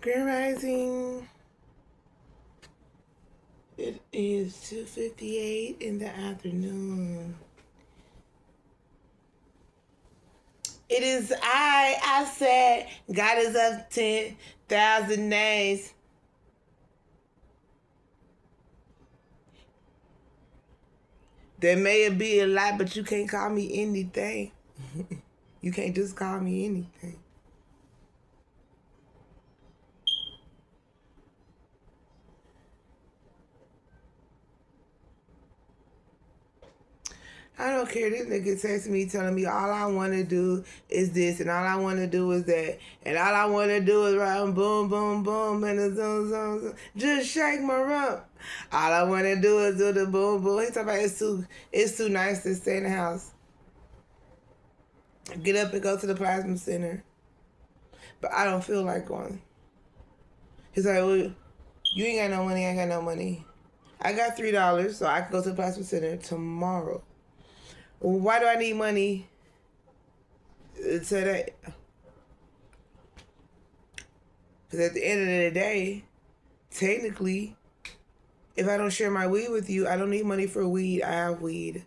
Grand Rising. It is 2:58 in the afternoon. It is I said God is up 10,000 days. There may be a lot, but you can't call me anything. You can't just call me anything. I don't care. This nigga texting me telling me all I want to do is this and all I want to do is that and all I want to do is ride boom, boom, boom and the zoom, zoom, zoom. Just shake my rump. All I want to do is do the boom, boom. He talking about it's too nice to stay in the house. Get up and go to the plasma center. But I don't feel like going. He's like, well, you ain't got no money, I ain't got no money. I got $3, so I can go to the plasma center tomorrow. Why do I need money today? Because at the end of the day, technically, if I don't share my weed with you, I don't need money for weed. I have weed.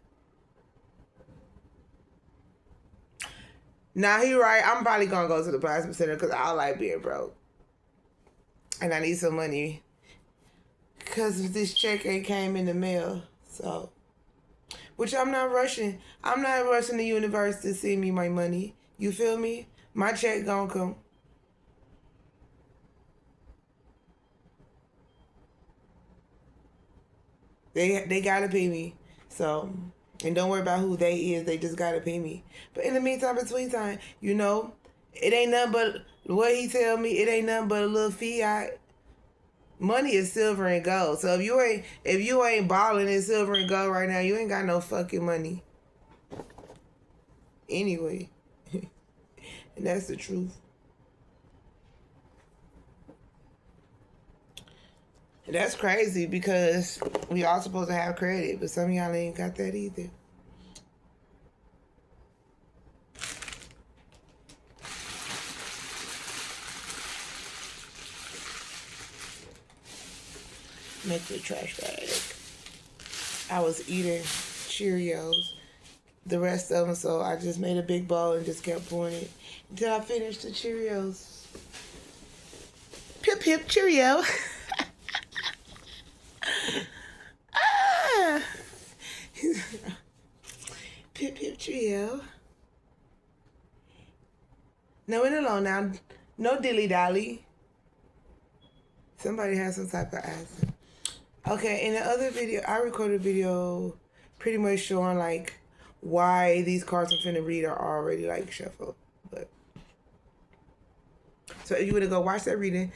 Now, he right. I'm probably going to go to the plasma center because I like being broke. And I need some money. Because this check ain't came in the mail. So... Which I'm not rushing. I'm not rushing the universe to send me my money. You feel me? My check gonna come. They gotta pay me. So, and don't worry about who they is. They just gotta pay me. But in the meantime, between time, you know, it ain't nothing but what he tell me. It ain't nothing but a little fiat. Money is silver and gold. So if you ain't balling in silver and gold right now, you ain't got no fucking money. Anyway. And that's the truth. And that's crazy because we all supposed to have credit, but some of y'all ain't got that either. Make the trash bag. I was eating Cheerios, the rest of them, so I just made a big bowl and just kept pouring it until I finished the Cheerios. Pip pip Cheerio. Ah. Pip pip Cheerio. No, in alone now. No dilly dally. Somebody has some type of accent. Okay, in the other video, I recorded a video pretty much showing like why these cards I'm finna read are already like shuffled. But so if you wanna go watch that reading,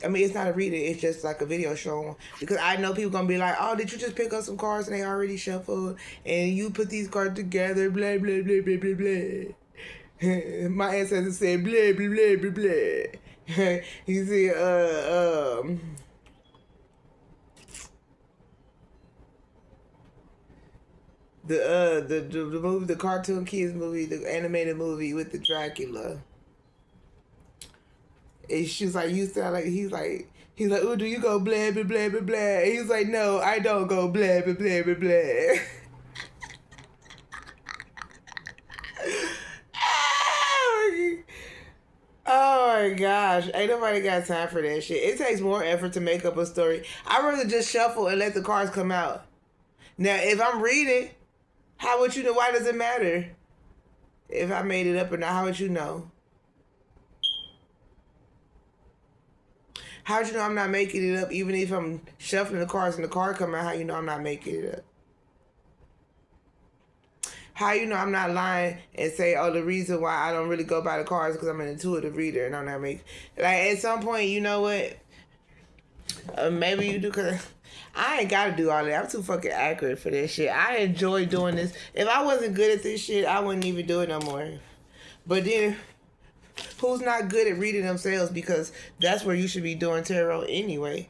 I mean it's not a reading, it's just like a video showing, because I know people gonna be like, oh, did you just pick up some cards and they already shuffled and you put these cards together, blah blah blah blah blah blah. My ancestor said blah blah blah blah blah. You see, the movie, the cartoon kids movie, the animated movie with the Dracula. And she's like, you sound like, he's like, oh, do you go blah blah blah blah blah? And he's like, no, I don't go blah blah blah blah blah. Oh my gosh, ain't nobody got time for that shit. It takes more effort to make up a story. I'd rather just shuffle and let the cards come out. Now, if I'm reading, how would you know? Why does it matter if I made it up or not? How would you know? How would you know I'm not making it up even if I'm shuffling the cards and the card come out? How you know I'm not making it up? How you know I'm not lying and say, oh, the reason why I don't really go by the cards is because I'm an intuitive reader and I'm not making... Like, at some point, you know what? Maybe you do, because I ain't got to do all that. I'm too fucking accurate for this shit. I enjoy doing this. If I wasn't good at this shit, I wouldn't even do it no more. But then, who's not good at reading themselves? Because that's where you should be doing tarot anyway.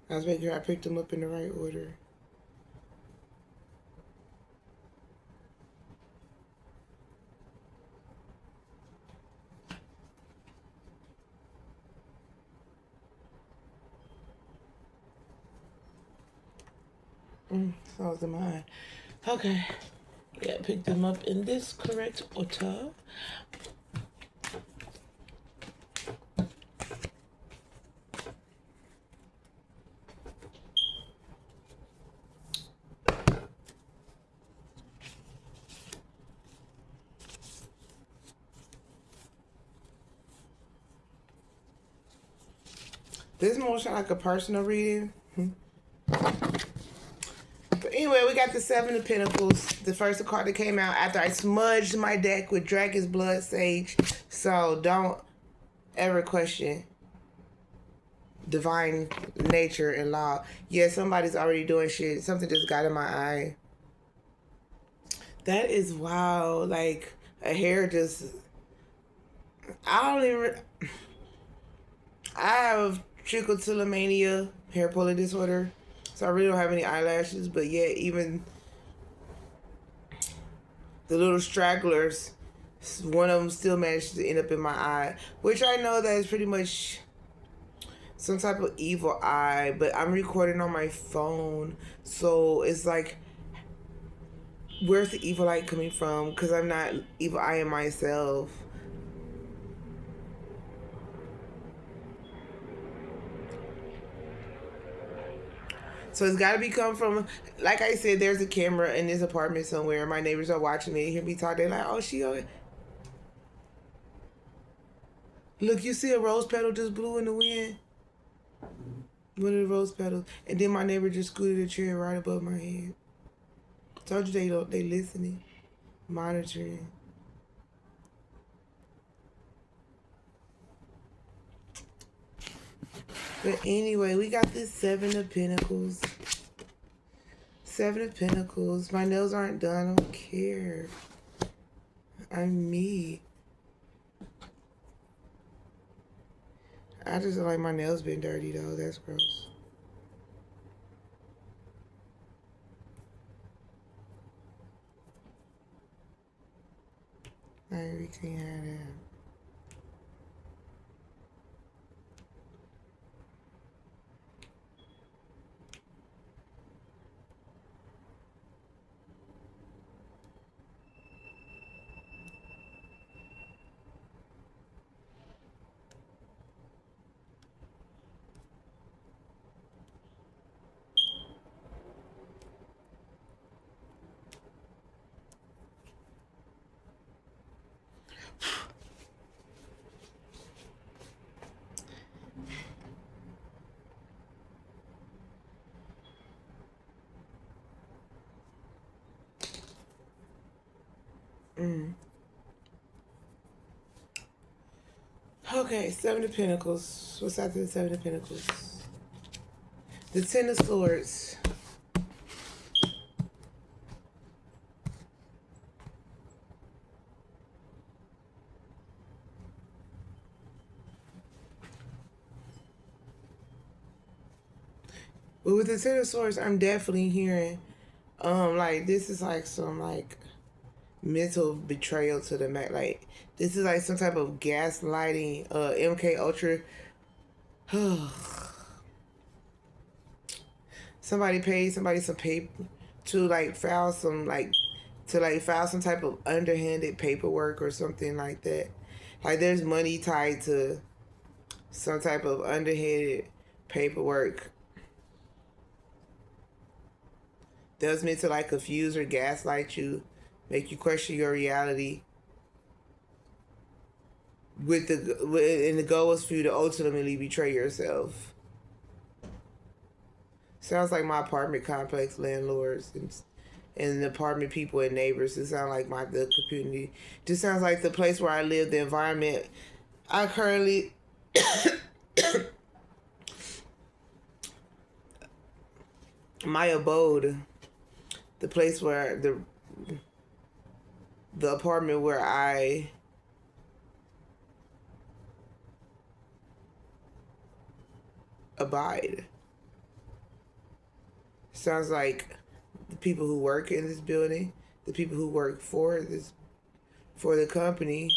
I was making sure I picked them up in the right order. So was mine. Okay. Yeah, pick them up in this correct order. This more sound like a personal reading. But anyway, we got the Seven of Pentacles. The first card that came out after I smudged my deck with Dragon's Blood Sage. So don't ever question divine nature and law. Yeah, somebody's already doing shit. Something just got in my eye. That is wild. Like, a hair just... I don't even... I have trichotillomania, hair pulling disorder. So I really don't have any eyelashes. But yet, even the little stragglers, one of them still managed to end up in my eye. Which I know that is pretty much some type of evil eye. But I'm recording on my phone. So it's like, where's the evil eye coming from? Because I'm not evil eye in myself. So it's got to be come from, like I said, there's a camera in this apartment somewhere. My neighbors are watching me, hear me talk. They're like, oh, she... Look, you see a rose petal just blew in the wind? One of the rose petals. And then my neighbor just scooted a chair right above my head. Told you they listening, monitoring. But anyway, we got this Seven of Pentacles. Seven of Pentacles. My nails aren't done. I don't care. I'm me. I just like my nails been dirty though. That's gross. We can't have that. Okay, Seven of Pentacles. What's after the Seven of Pentacles? The Ten of Swords. But with the Ten of Swords, I'm definitely hearing, like, this is like some, like, mental betrayal to the max. Like, this is like some type of gaslighting. MK Ultra. Somebody paid somebody some paper to like file some file some type of underhanded paperwork or something like that. Like, there's money tied to some type of underhanded paperwork that was meant to like confuse or gaslight you, make you question your reality. And the goal was for you to ultimately betray yourself. Sounds like my apartment complex landlords and the apartment people and neighbors. It sounds like the community. Just sounds like the place where I live, the environment I currently my abode, the place where the apartment where I abide. sounds like the people who work in this building, the people who work for the company,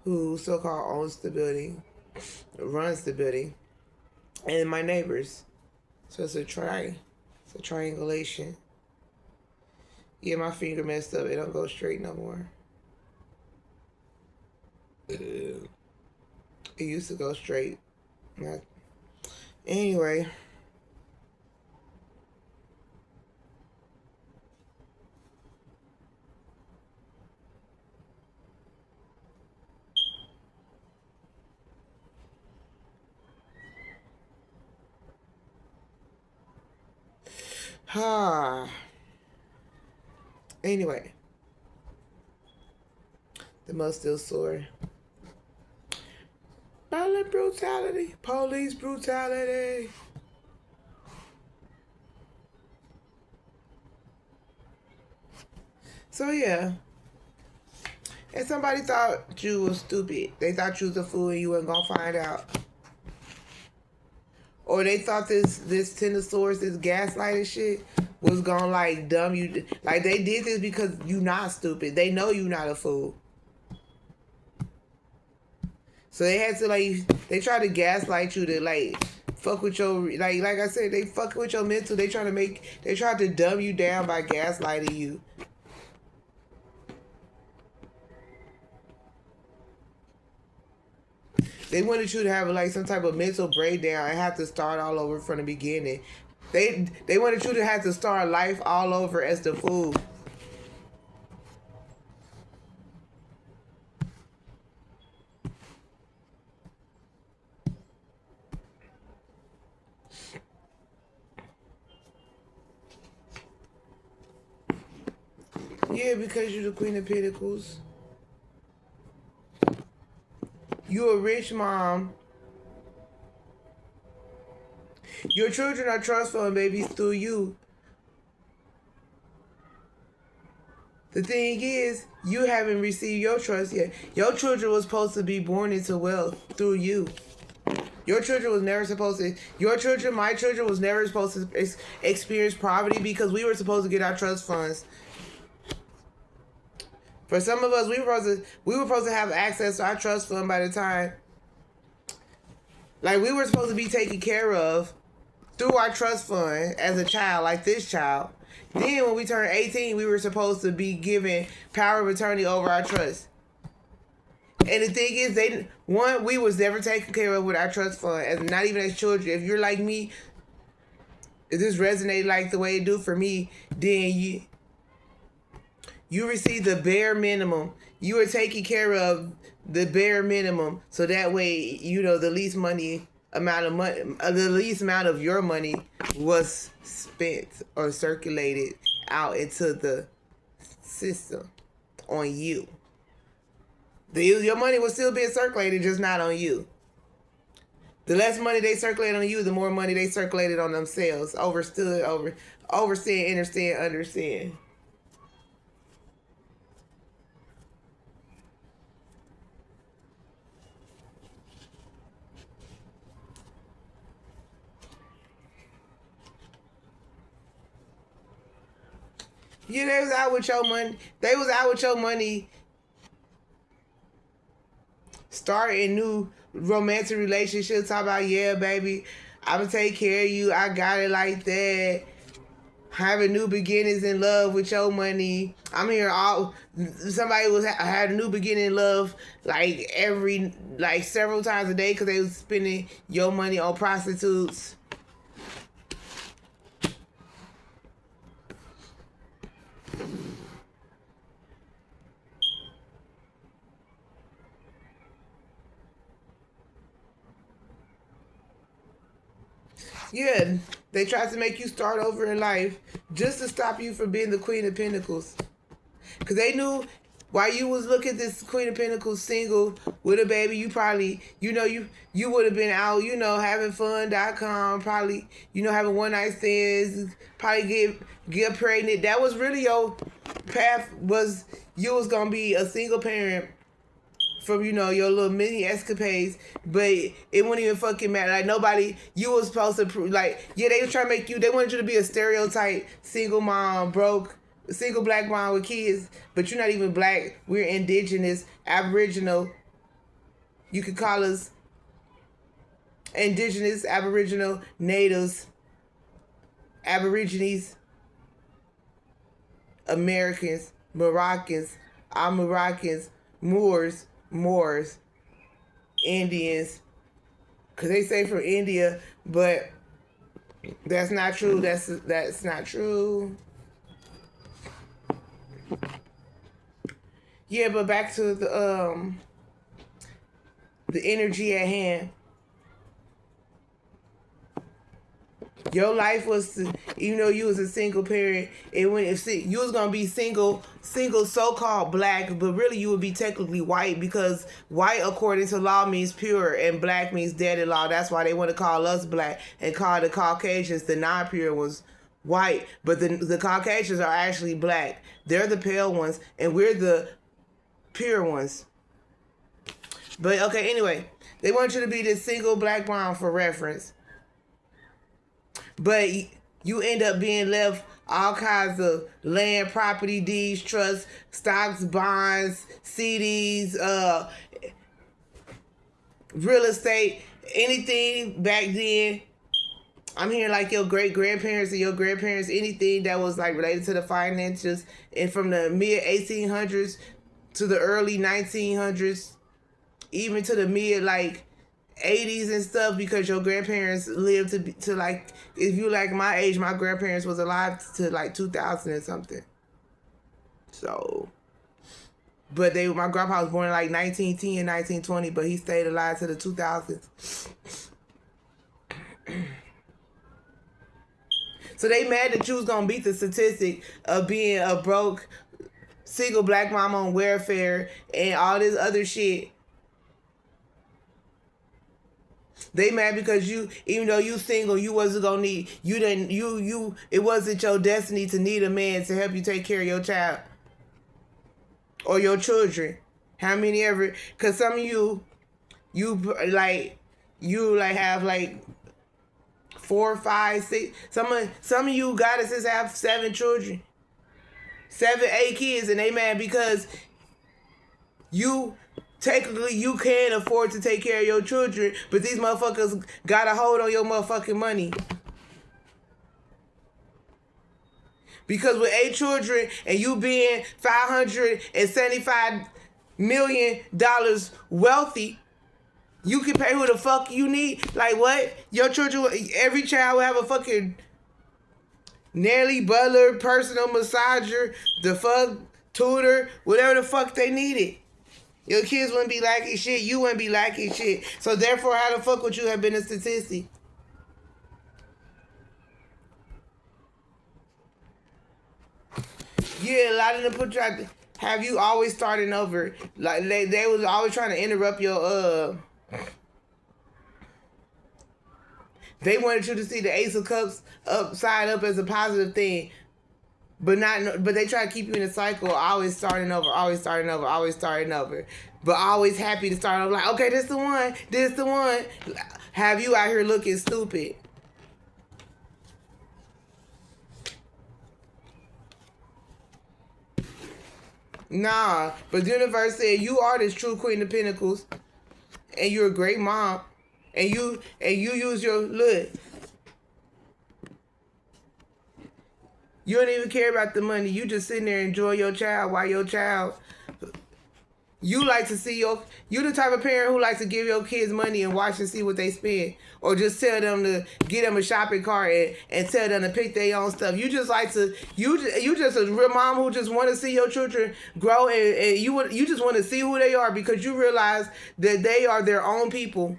who so-called owns the building, runs the building, and my neighbors. So it's a triangulation. Yeah, my finger messed up. It don't go straight no more. It used to go straight. Anyway. Anyway. The most still sore. Violent brutality. Police brutality. So yeah. And somebody thought you was stupid. They thought you was a fool and you wasn't gonna find out. Or they thought this Tendosaurus, this gaslighting shit, was gonna like dumb you. Like they did this because you not stupid. They know you not a fool. So they had to they try to gaslight you to fuck with your like I said, they fuck with your mental. They tried to dumb you down by gaslighting you. They wanted you to have some type of mental breakdown and have to start all over from the beginning. They wanted you to have to start life all over as the fool. Yeah, because you're the Queen of Pentacles. You're a rich mom. Your children are trust fund babies through you. The thing is, you haven't received your trust yet. Your children was supposed to be born into wealth through you. Your children was never supposed to. My children was never supposed to experience poverty because we were supposed to get our trust funds. For some of us, we were supposed to have access to our trust fund by the time. We were supposed to be taken care of through our trust fund as a child, like this child. Then when we turned 18, we were supposed to be given power of attorney over our trust. And the thing is, we was never taken care of with our trust fund, as not even as children. If you're like me, if this resonated like the way it do for me, then you receive the bare minimum. You are taking care of the bare minimum, so that way the least amount of your money was spent or circulated out into the system on you. Your money was still being circulated, just not on you. The less money they circulate on you, the more money they circulated on themselves. Overstand, understand, understand. Yeah, they was out with your money. They was out with your money, starting new romantic relationships. Talk about, yeah, baby, I'm gonna take care of you. I got it like that. Having new beginnings in love with your money. I'm here somebody had a new beginning in love several times a day because they was spending your money on prostitutes. Yeah, they tried to make you start over in life just to stop you from being the Queen of Pentacles. Because they knew while you was looking at this Queen of Pentacles single with a baby, you probably, you would have been out, having fun.com, probably, having one night stands, probably get pregnant. That was really your path, you was going to be a single parent from your little mini escapades, but it wouldn't even fucking matter. Like nobody, you was supposed to prove. Like they was trying to make you. They wanted you to be a stereotype single mom, broke, single black mom with kids, but you're not even black. We're indigenous, aboriginal. You could call us indigenous, aboriginal, natives, aborigines, Americans, Moroccans, Moroccans, Moors, Indians, because they say from India, but that's not true. That's not true. Yeah, but back to the energy at hand. Your life was, even though you was a single parent, you was gonna be single so-called black, but really you would be technically white, because white according to law means pure and black means dead in law. That's why they want to call us black and call the Caucasians, the non-pure ones, white. But the Caucasians are actually black. They're the pale ones and we're the pure ones. But okay, anyway, they want you to be this single black mom for reference. But you end up being left all kinds of land, property, deeds, trusts, stocks, bonds, CDs, real estate, anything back then. I'm hearing like your great-grandparents and your grandparents, anything that was like related to the finances, and from the mid-1800s to the early 1900s, even to the mid like 80s and stuff, because your grandparents lived to like, if you like my age, my grandparents was alive to like 2000 and something. So, but my grandpa was born in like 1910 and 1920, but he stayed alive to the 2000s. So they mad that you was gonna beat the statistic of being a broke single black mom on welfare and all this other shit. They mad because you, even though you single, you wasn't gonna need, it wasn't your destiny to need a man to help you take care of your child or your children. How many ever? Cause some of you have like 4, 5, 6. Some of you goddesses have 7 children, 7, 8 kids, and they mad because technically, you can afford to take care of your children, but these motherfuckers got a hold on your motherfucking money. Because with 8 children and you being $575 million wealthy, you can pay who the fuck you need. Like what? Your children, every child will have a fucking Nelly Butler, personal massager, the fuck tutor, whatever the fuck they needed. Your kids wouldn't be lacking shit. You wouldn't be lacking shit. So therefore, how the fuck would you have been a statistic? Yeah, a lot of them put have you always starting over. Like they was always trying to interrupt your They wanted you to see the Ace of Cups upside up as a positive thing. But they try to keep you in a cycle, always starting over. But always happy to start over. Like, okay, this the one. Have you out here looking stupid? Nah, but the universe said you are this true Queen of Pentacles, and you're a great mom, and you use your look. You don't even care about the money. You just sitting there enjoy your child while your child. You like to see you the type of parent who likes to give your kids money and watch and see what they spend. Or just tell them to get them a shopping cart and tell them to pick their own stuff. You just like to, you just a real mom who just want to see your children grow, and you just want to see who they are because you realize that they are their own people.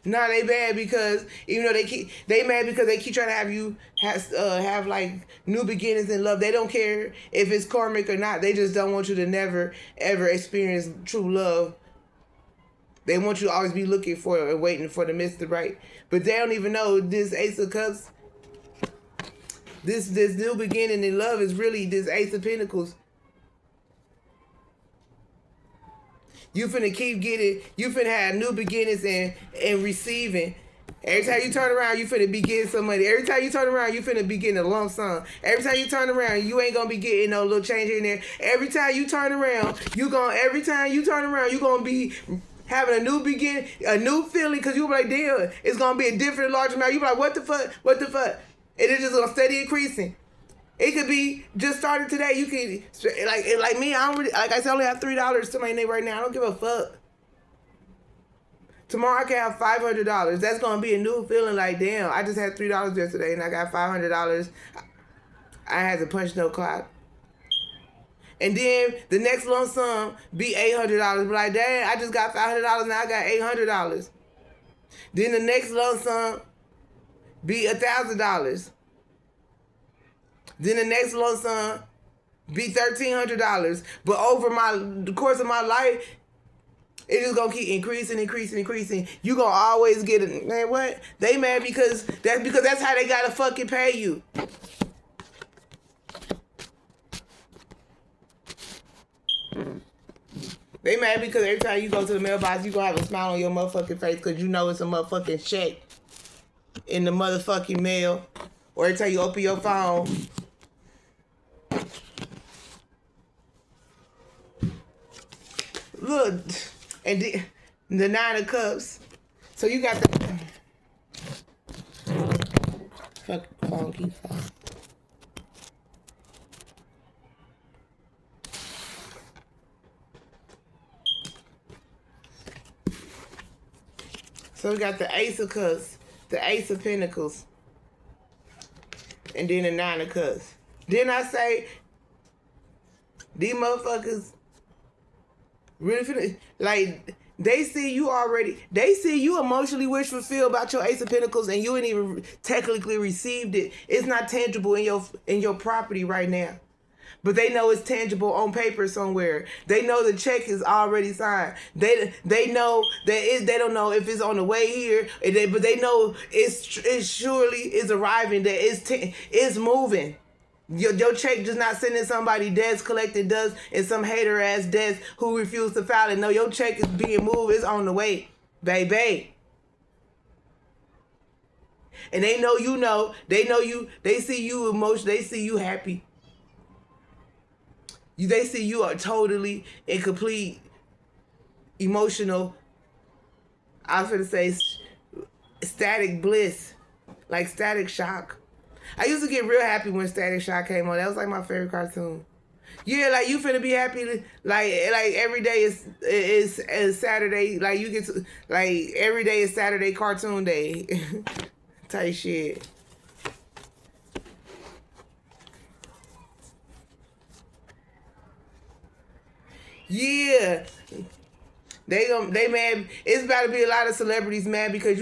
Nah, they mad because even though they mad because they keep trying to have you have like new beginnings in love. They don't care if it's karmic or not. They just don't want you to never ever experience true love. They want you to always be looking for and waiting for the Mr. Right. But they don't even know this Ace of Cups This new beginning in love is really this Ace of Pentacles. You finna keep getting, you finna have new beginnings and receiving. Every time you turn around, you finna be getting some money. Every time you turn around, you finna be getting a lump sum. Every time you turn around, you ain't gonna be getting no little change in there. Every time you turn around, you gonna be having a new beginning, a new feeling, because you be like, damn, it's gonna be a different large amount. You be like, what the fuck? And it's just gonna steady increasing. It could be just started today. You can like me. I don't really, like I said, I only have $3 to my name right now. I don't give a fuck. Tomorrow I can have $500. That's gonna be a new feeling. Like damn, I just had $3 yesterday and I got $500. I had to punch no clock. And then the next lump sum be $800. But like damn, I just got $500 now. I got $800. Then the next lump sum be $1,000. Then the next lump sum be $1,300. But over the course of my life, it's just gonna keep increasing. You gonna always get it. Man, what? They mad because that's how they gotta fucking pay you. They mad because every time you go to the mailbox, you gonna have a smile on your motherfucking face because you know it's a motherfucking check in the motherfucking mail. Or every time you open your phone, look, and the 9 of Cups. So you got the fucking funky phone. So we got the Ace of Cups, the Ace of Pentacles, and then the 9 of Cups. Then I say, these motherfuckers really like they see you emotionally wish fulfilled about your Ace of Pentacles, and you ain't even technically received it. It's not tangible in your property right now. But they know it's tangible on paper somewhere. They know the check is already signed. They know that they don't know if it's on the way here, but they know it surely is arriving. That it's moving. Your check just not sitting in somebody's desk collecting dust in some hater ass desk who refused to file it. No, your check is being moved. It's on the way, baby. And they know you know. They know you. They see you emotional. They see you happy. They see you are totally in complete emotional, I was going to say static bliss, like Static Shock. I used to get real happy when Static Shock came on. That was like my favorite cartoon. Yeah, like you finna be happy, like every day is Saturday. Like you get to, like every day is Saturday cartoon day, type shit. Yeah. They mad. It's about to be a lot of celebrities mad because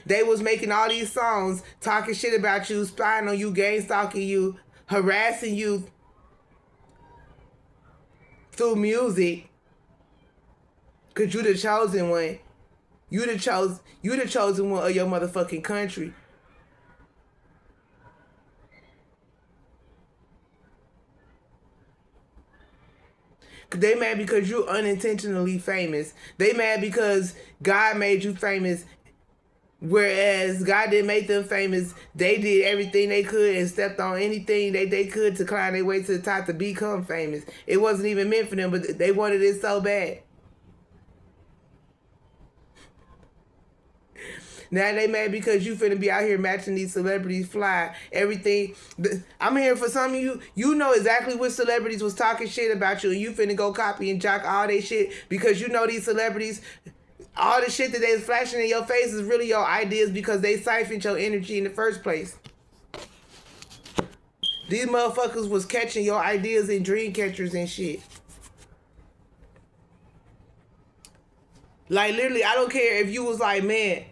they was making all these songs talking shit about you, spying on you, gang stalking you, harassing you through music. Cause you the chosen one. You the chosen one of your motherfucking country. They mad because you're unintentionally famous. They mad because God made you famous, whereas God didn't make them famous. They did everything they could and stepped on anything they could to climb their way to the top to become famous. It wasn't even meant for them, but they wanted it so bad. Now they mad because you finna be out here matching these celebrities fly. Everything. I'm here for some of you. You know exactly which celebrities was talking shit about you, and you finna go copy and jock all they shit because you know these celebrities, all the shit that they was flashing in your face is really your ideas because they siphoned your energy in the first place. These motherfuckers was catching your ideas in dream catchers and shit. Like literally, I don't care if you was like, man,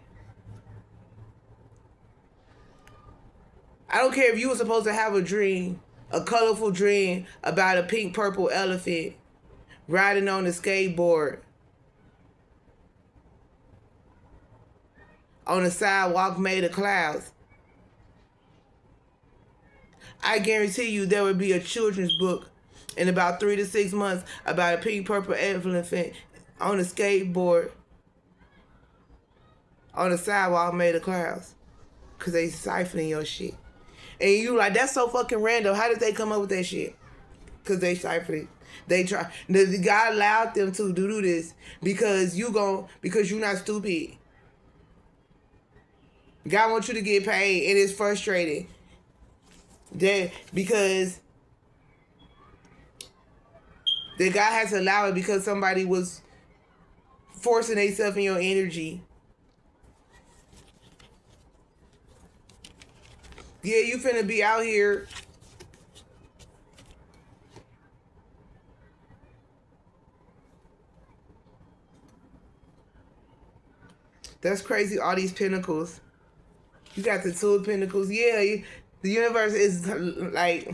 I don't care if you were supposed to have a dream, a colorful dream about a pink purple elephant riding on a skateboard on a sidewalk made of clouds. I guarantee you there would be a children's book in about 3 to 6 months about a pink purple elephant on a skateboard on the sidewalk made of clouds. Because they siphoning your shit. And you like, that's so fucking random. How did they come up with that shit? Because they siphoning it. They try. The God allowed them to do this because because you're not stupid. God wants you to get paid, and it's frustrating. Because the God has to allow it because somebody was forcing themselves in your energy. Yeah, you finna be out here that's crazy, all these pentacles. You got the 2 of pentacles. Yeah, the universe is like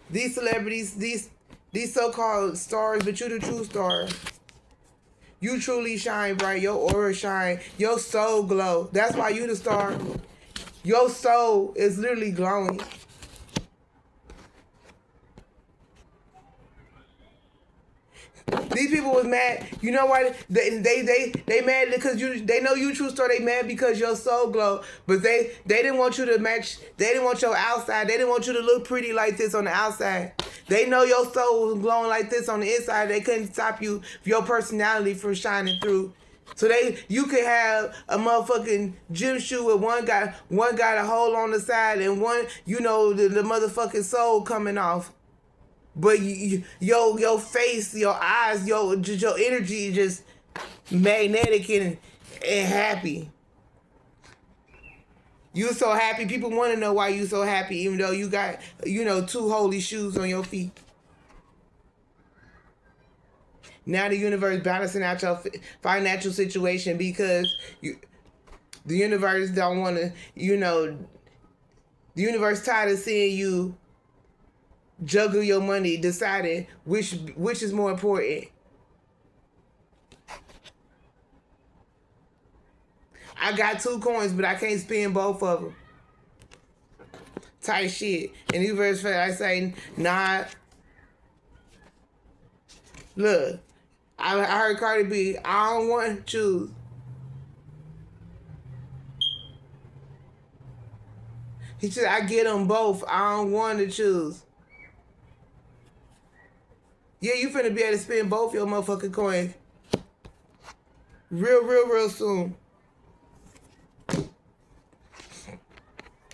these celebrities, these so-called stars, but you the true star. You truly shine bright. Your aura shine. Your soul glow. That's why you the star. Your soul is literally glowing. These people was mad. You know why? They mad because they know you true star. They mad because your soul glow. But they didn't want you to match. They didn't want your outside. They didn't want you to look pretty like this on the outside. They know your soul was glowing like this on the inside. They couldn't stop you, your personality from shining through. So you could have a motherfucking gym shoe with one got a hole on the side and one, the motherfucking soul coming off. But your face, your eyes, your energy just magnetic and happy. You so happy. People want to know why you so happy, even though you got 2 holy shoes on your feet. Now the universe balancing out your financial situation because the universe don't want to, the universe tired of seeing you juggle your money, deciding which is more important. I got 2 coins, but I can't spend both of them. Type shit. And the universe, I say, nah. Look. I heard Cardi B, I don't want to choose. He said, I get them both. I don't want to choose. Yeah, you finna be able to spend both your motherfucking coins. Real soon.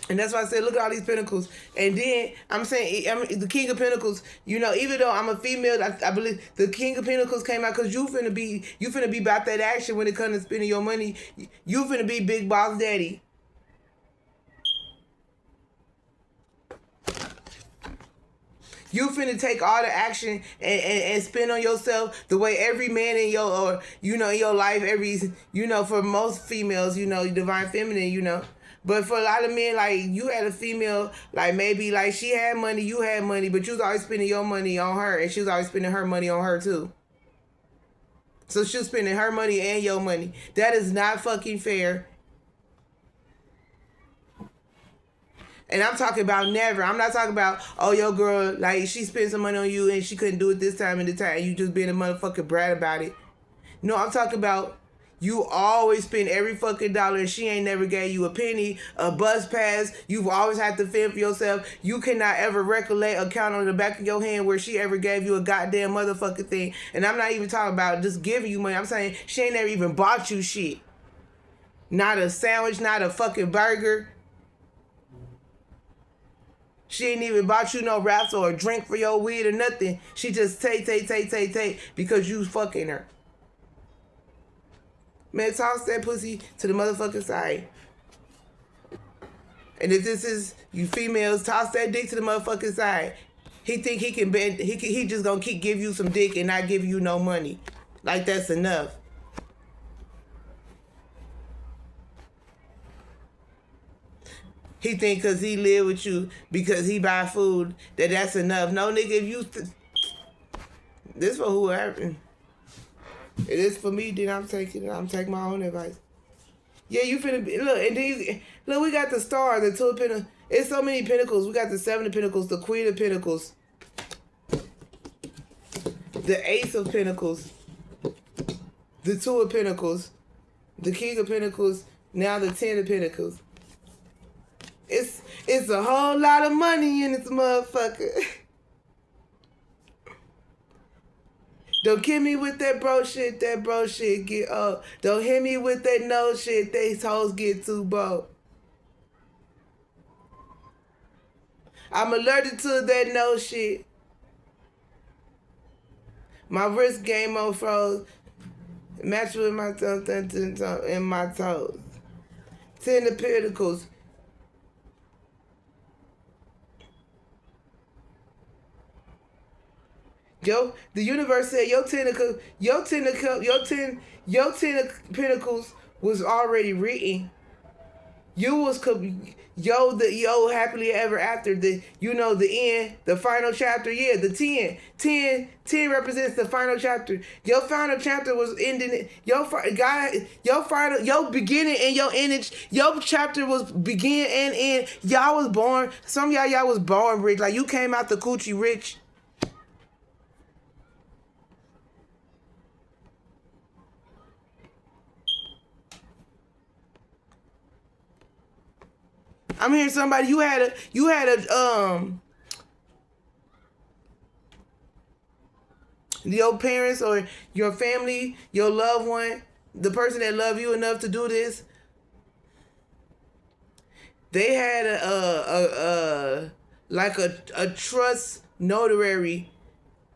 And that's why I said, look at all these pentacles. And then, I'm saying, the King of Pentacles, even though I'm a female, I believe the King of Pentacles came out because you finna be about that action when it comes to spending your money. You finna be Big Boss Daddy. You finna take all the action and spend on yourself the way every man in your, in your life, for most females, divine feminine, But for a lot of men, like, you had a female, like, maybe, like, she had money, you had money, but you was always spending your money on her, and she was always spending her money on her, too. So she was spending her money and your money. That is not fucking fair. And I'm talking about never. I'm not talking about, oh, your girl, like, she spent some money on you, and she couldn't do it this time and this time, and you just being a motherfucking brat about it. No, I'm talking about you always spend every fucking dollar and she ain't never gave you a penny, a bus pass. You've always had to fend for yourself. You cannot ever recollect a count on the back of your hand where she ever gave you a goddamn motherfucking thing. And I'm not even talking about just giving you money. I'm saying she ain't never even bought you shit. Not a sandwich, not a fucking burger. She ain't even bought you no wraps or a drink for your weed or nothing. She just take because you fucking her. Man, toss that pussy to the motherfucking side. And if this is you females, toss that dick to the motherfucking side. He think he can bend. He just gonna keep give you some dick and not give you no money. Like that's enough. He think because he live with you, because he buy food, that's enough. No, nigga, if you... This for whoever. It is for me, then I'm taking my own advice. Yeah, you finna be, look, and then look, we got the star, the two of pentacles. It's so many pentacles. We got the 7 of pentacles, the Queen of Pentacles, the Ace of Pentacles, the 2 of Pentacles, the King of Pentacles, now the 10 of Pentacles. It's a whole lot of money in this motherfucker. Don't hit me with that bro shit get up. Don't hit me with that no shit, these hoes get too broke. I'm allergic to that no shit. My wrist game on froze. Match with my tongue in my toes. 10 of Pentacles. Yo, the universe said your 10 of Pentacles was already written. You was the happily ever after, the end, the final chapter. Yeah, the 10 represents the final chapter. Your final chapter was ending. Your beginning and your ending. Your chapter was begin and end. Y'all was born. Some of y'all was born rich. Like you came out the coochie rich. I'm hearing somebody you had a your parents or your family, your loved one, the person that loved you enough to do this. They had a trust notary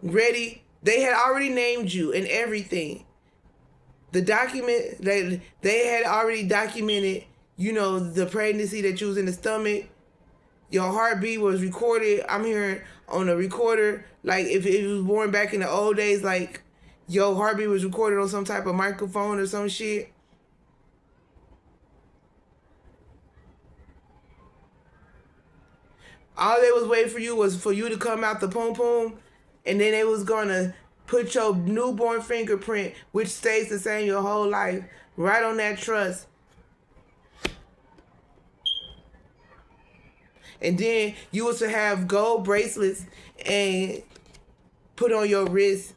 ready. They had already named you and everything. The document they had already documented. The pregnancy that you was in the stomach, your heartbeat was recorded. I'm hearing on a recorder, like if it was born back in the old days, like your heartbeat was recorded on some type of microphone or some shit. All they was waiting for you was for you to come out the poom poom, and then they was gonna put your newborn fingerprint, which stays the same your whole life, right on that trust. And then you was to have gold bracelets and put on your wrist.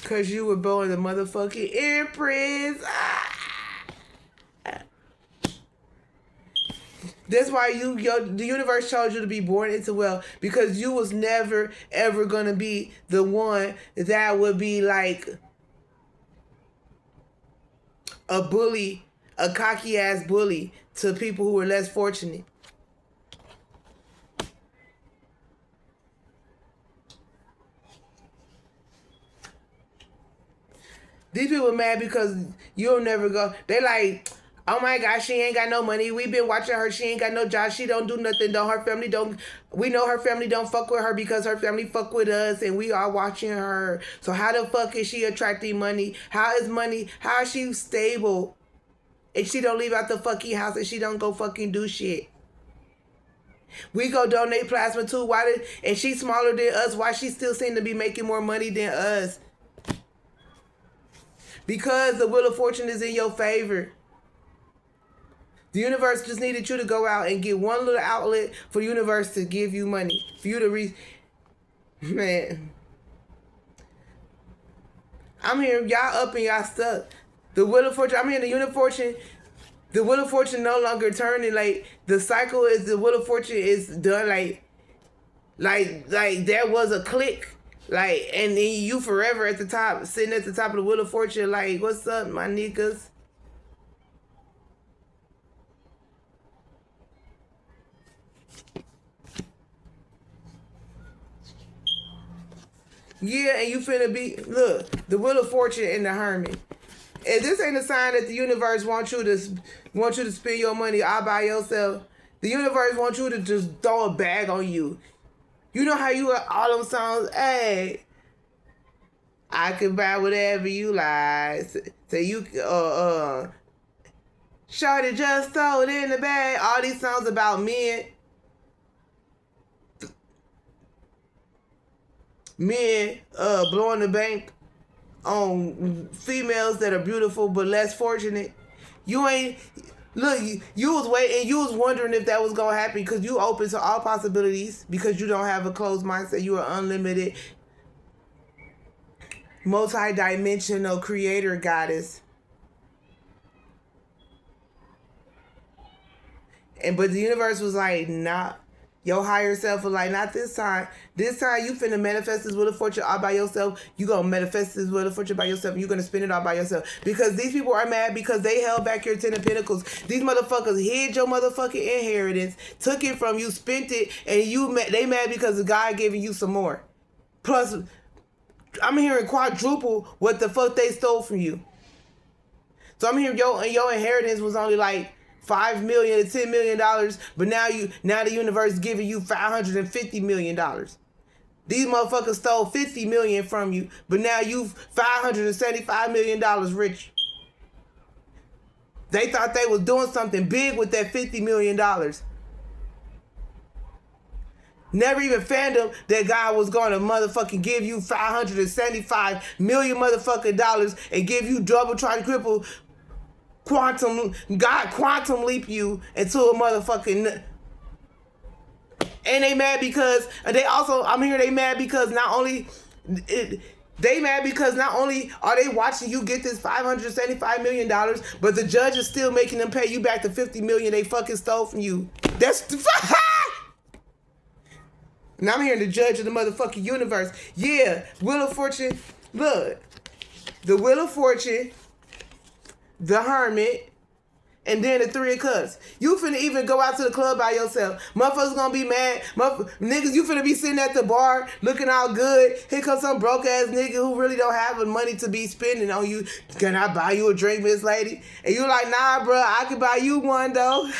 Cause you were born the motherfucking Empress. That's why the universe chose you to be born into wealth, because you was never ever gonna be the one that would be like a bully, a cocky ass bully to people who were less fortunate. These people are mad because you'll never go. They like, oh my God, she ain't got no money. We been watching her. She ain't got no job. She don't do nothing. Her family don't. We know her family don't fuck with her because her family fuck with us, and we are watching her. So how the fuck is she attracting money? How is she stable? And she don't leave out the fucking house, and she don't go fucking do shit. We go donate plasma too. And she's smaller than us. Why she still seem to be making more money than us? Because the wheel of fortune is in your favor. The universe just needed you to go out and get one little outlet for the universe to give you money. For you to Man. I'm hearing y'all up and y'all stuck. The wheel of fortune, I'm hearing the wheel of fortune no longer turning. Like, the cycle is, the wheel of fortune is done. Like there was a click. Like, and then you forever at the top, sitting at the top of the wheel of fortune, like, what's up, my niggas? Yeah, and you finna be, look, the wheel of fortune and the hermit. And this ain't a sign that the universe wants you to spend your money all by yourself. The universe wants you to just throw a bag on you. You know how you got all them songs, hey, I can buy whatever you like. So you Shorty just throw it in the bag. All these songs about men blowing the bank on females that are beautiful but less fortunate. You ain't look. You was waiting. You was wondering if that was gonna happen because you open to all possibilities because you don't have a closed mindset. You are unlimited, multi-dimensional creator goddess. But the universe was like, nah. Your higher self was like, not this time. This time you finna manifest this Wheel of Fortune all by yourself. You gonna manifest this Wheel of Fortune by yourself. And you gonna spend it all by yourself. Because these people are mad because they held back your 10 of Pentacles. These motherfuckers hid your motherfucking inheritance, took it from you, spent it, and they mad because the guy giving you some more. Plus, I'm hearing quadruple what the fuck they stole from you. So I'm hearing your inheritance was only like $5 million to $10 million, but now the universe is giving you $550 million. These motherfuckers stole $50 million from you, but now you $575 million rich. They thought they was doing something big with that $50 million. Never even fathomed that God was going to motherfucking give you $575 million motherfucking dollars and give you double, triple, quantum leap you into a motherfucking. And they mad because I'm hearing they mad because not only are they watching you get this $575 million, but the judge is still making them pay you back the $50 million they fucking stole from you. That's and I'm hearing the judge of the motherfucking universe. Yeah, Wheel of Fortune. Look, the Wheel of Fortune, the Hermit, and then the Three of Cups. You finna even go out to the club by yourself. Motherfuckers gonna be mad. Niggas, you finna be sitting at the bar looking all good. Here comes some broke ass nigga who really don't have the money to be spending on you. Can I buy you a drink, Miss Lady? And you like, nah, bro, I can buy you one though.